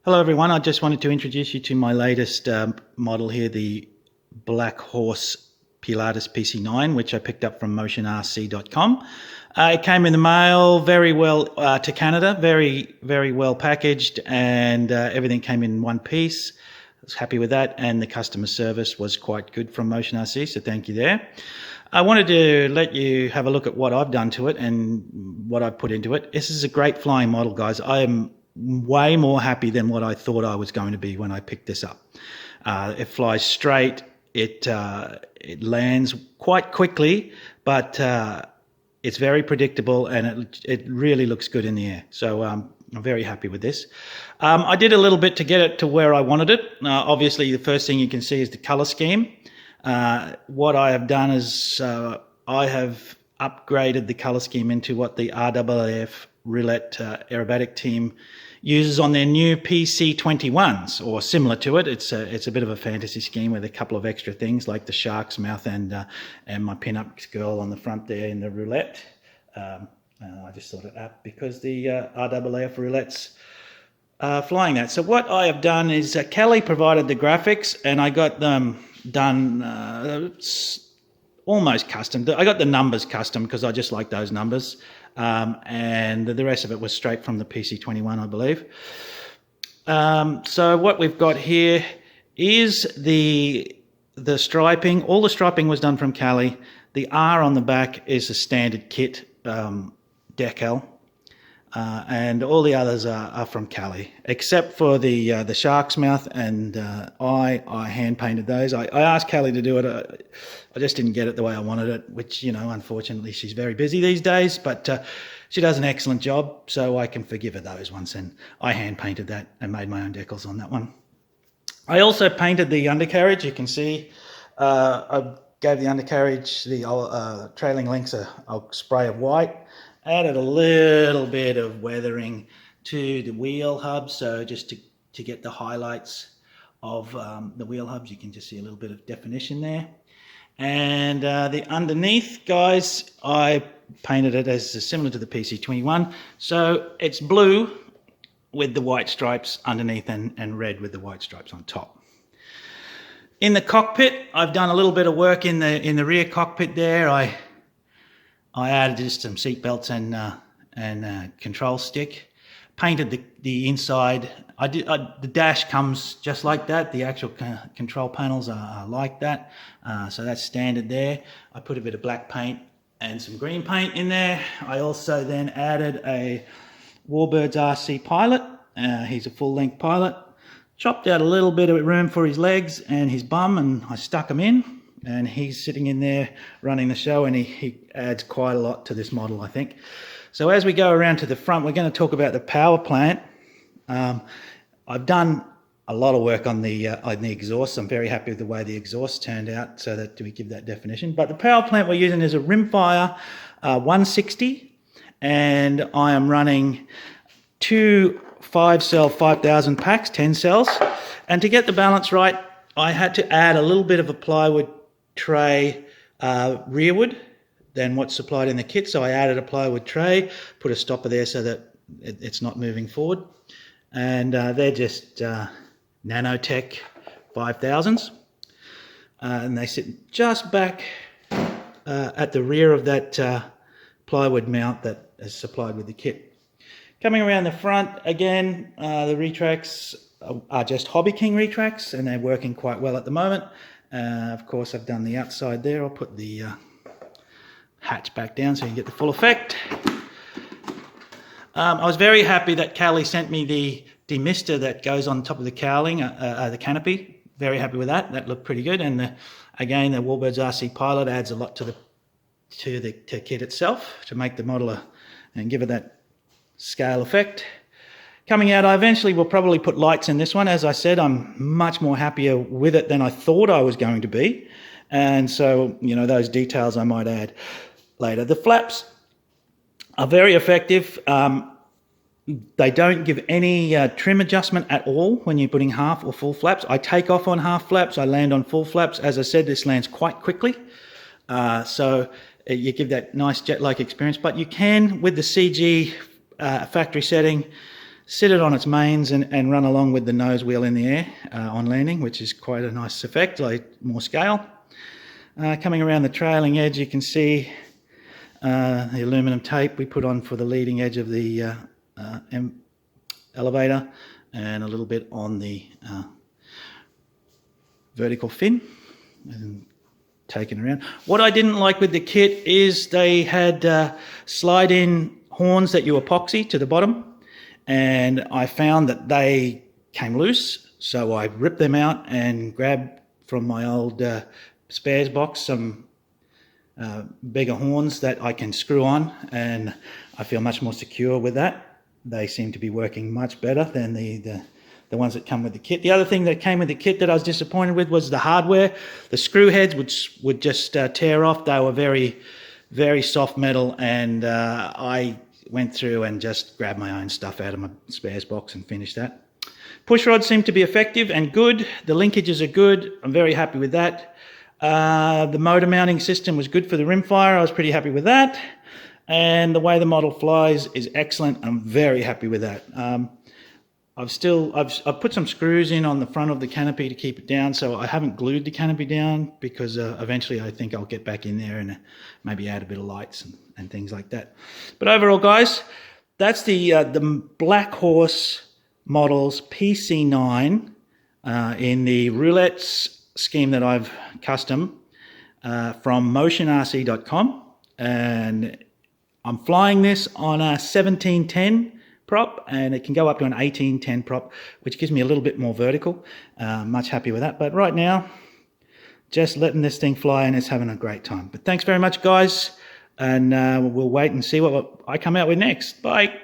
Hello everyone, I just wanted to introduce you to my latest model here, the Black Horse Pilatus PC-9, which I picked up from motionrc.com. It came in the mail very well to Canada, very well packaged, and everything came in one piece. I was happy with that, and the customer service was quite good from Motion RC, so thank you there. I wanted to let you have a look at what I've done to it and what I've put into it. This is a great flying model, guys. I am way more happy than what I thought I was going to be when I picked this up. It flies straight. It lands quite quickly, but it's very predictable, and it really looks good in the air. So I'm very happy with this. I did a little bit to get it to where I wanted it. Obviously, the first thing you can see is the color scheme. What I have done is I have upgraded the color scheme into what the RAAF Roulette aerobatic team uses on their new PC-21s, or similar to it. It's a bit of a fantasy scheme with a couple of extra things like the shark's mouth and my pin-up girl on the front there in the roulette. I just thought it up because the RAAF Roulette's flying that. So what I have done is Kelly provided the graphics, and I got them done almost custom. I got the numbers custom because I just like those numbers. And the rest of it was straight from the PC-21, I believe. So what we've got here is the striping. All the striping was done from Cali. The R on the back is a standard kit decal, and all the others are from Cali, except for the shark's mouth, and I hand painted those. I asked Cali to do it. I just didn't get it the way I wanted it, which, you know, unfortunately she's very busy these days, but she does an excellent job, so I can forgive her those ones, and I hand painted that and made my own decals on that one. I also painted the undercarriage. You can see I gave the undercarriage, the trailing links, a spray of white, added a little bit of weathering to the wheel hubs, so just to get the highlights of the wheel hubs. You can just see a little bit of definition there. And the underneath, guys, I painted it as similar to the PC-21. So it's blue with the white stripes underneath and red with the white stripes on top. In the cockpit, I've done a little bit of work in the rear cockpit there. I added just some seat belts and control stick. Painted the inside. The dash comes just like that. The actual control panels are like that. So that's standard there. I put a bit of black paint and some green paint in there. I also then added a Warbirds RC pilot. He's a full-length pilot. Chopped out a little bit of room for his legs and his bum, and I stuck him in. And he's sitting in there running the show, and he adds quite a lot to this model, I think. So as we go around to the front, we're going to talk about the power plant. I've done a lot of work on the exhaust. I'm very happy with the way the exhaust turned out, so that we give that definition. But the power plant we're using is a Rimfire 160, and I am running two 5-cell 5,000 packs, 10 cells. And to get the balance right, I had to add a little bit of a plywood tray rearward than what's supplied in the kit. So I added a plywood tray, put a stopper there so that it's not moving forward. And they're just Nanotech 5000s. And they sit just back at the rear of that plywood mount that is supplied with the kit. Coming around the front, again, the retracts are just Hobby King retracts, and they're working quite well at the moment. Of course, I've done the outside there. I'll put the hatch back down so you can get the full effect. I was very happy that Cali sent me the demister that goes on top of the cowling, the canopy. Very happy with that. That looked pretty good. And again, the Warbirds RC Pilot adds a lot to the kit itself to make the model and give it that scale effect. Coming out, I eventually will probably put lights in this one. As I said, I'm much more happier with it than I thought I was going to be. And so, you know, those details I might add later. The flaps are very effective. They don't give any trim adjustment at all when you're putting half or full flaps. I take off on half flaps, I land on full flaps. As I said, this lands quite quickly. So you give that nice jet-like experience. But you can, with the CG factory setting, sit it on its mains and run along with the nose wheel in the air on landing, which is quite a nice effect, like more scale. Coming around the trailing edge, you can see the aluminum tape we put on for the leading edge of the elevator, and a little bit on the vertical fin, and taken around. What I didn't like with the kit is they had slide-in horns that you epoxy to the bottom, and I found that they came loose, so I ripped them out and grabbed from my old spares box some bigger horns that I can screw on, and I feel much more secure with that. They seem to be working much better than the ones that come with the kit. The other thing that came with the kit that I was disappointed with was the hardware. The screw heads would just tear off. They were very, very soft metal, and I went through and just grabbed my own stuff out of my spares box and finished that. Push rods seem to be effective and good. The linkages are good. I'm very happy with that. The motor mounting system was good for the rimfire. I was pretty happy with that. And the way the model flies is excellent. I'm very happy with that. I've put some screws in on the front of the canopy to keep it down, so I haven't glued the canopy down, because eventually I think I'll get back in there and maybe add a bit of lights and things like that. But overall, guys, that's the Black Horse models PC-9 in the roulettes scheme that I've custom from motionrc.com, and I'm flying this on a 1710 prop, and it can go up to an 1810 prop, which gives me a little bit more vertical. Much happy with that. But right now, just letting this thing fly, and it's having a great time. But thanks very much, guys, and we'll wait and see what I come out with next. Bye.